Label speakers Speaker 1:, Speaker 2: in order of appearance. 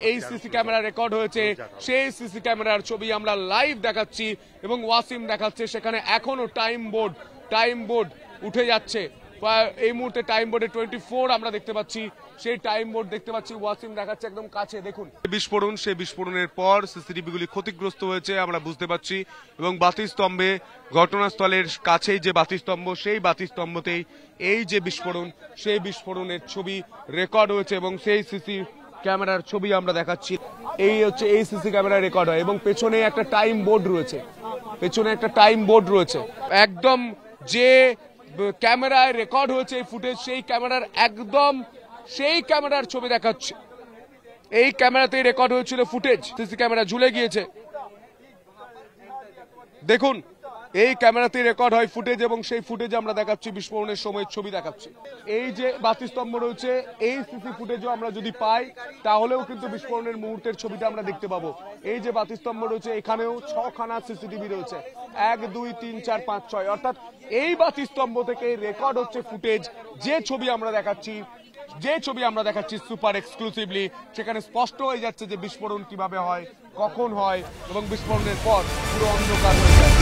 Speaker 1: এই CC camera record হয়েছে, সেই সিসি ক্যামেরার ছবি আমরা লাইভ দেখাচ্ছি এবং ওয়াসিম দেখাচ্ছে। সেখানে এখনো টাইম বোর্ড উঠে যাচ্ছে। এই মুহূর্তে টাইম বোর্ডে 24 আমরা দেখতে পাচ্ছি, সেই টাইম বোর্ড দেখতে পাচ্ছি। ওয়াসিম দেখাচ্ছে একদম কাছে, দেখুন বিস্ফোরণ। সেই বিস্ফোরণের পর সিসিটিভি গুলি ক্ষতিগ্রস্ত হয়েছে আমরা বুঝতে পারছি এবং বাতিস্তম্ভে, ঘটনাস্থলের কাছেই যে বাতিস্তম্ভ, সেই বাতিস্তম্ভতেই এই যে বিস্ফোরণ, সেই বিস্ফোরণের ছবি রেকর্ড হয়েছে এবং সেই সিসি ক্যামেরার ছবি আমরা দেখাচ্ছি। এই হচ্ছে এই সিসি ক্যামেরা রেকর্ড হয় এবং পেছনে একটা টাইম বোর্ড রয়েছে, একদম যে ক্যামেরায় রেকর্ড হয়েছে এই ফুটেজ, সেই ক্যামেরার একদম সেই ক্যামেরার ছবি দেখাচ্ছে। এই ক্যামেরাতেই রেকর্ড হয়েছিল ফুটেজ। সিসি ক্যামেরা ঝুলে গিয়েছে, দেখুন এই ক্যামেরাতেই রেকর্ড হয় ফুটেজ এবং সেই ফুটেজ আমরা দেখাচ্ছি, বিস্ফোরণের সময় ছবি দেখাচ্ছি। এই যে বাতিস্তম্ভ রয়েছে, এই সিসি ফুটেজও আমরা যদি পাই তাহলেও কিন্তু বিস্ফোরণের মুহূর্তের ছবিটা আমরা দেখতে পাবো। এই যে বাতিস্তম্ভ রয়েছে, এখানেও 6খানা সিসিটিভি রয়েছে, 1 2 3 4 5 6, অর্থাৎ এই বাতিস্তম্ভ থেকে রেকর্ড হচ্ছে ফুটেজ। যে ছবি আমরা দেখাচ্ছি সুপার এক্সক্লুসিভলি, সেখানে স্পষ্ট হয়ে যাচ্ছে যে বিস্ফোরণ কিভাবে হয়, কখন হয় এবং বিস্ফোরণের পর পুরো অন্ধকার হয়ে যায়।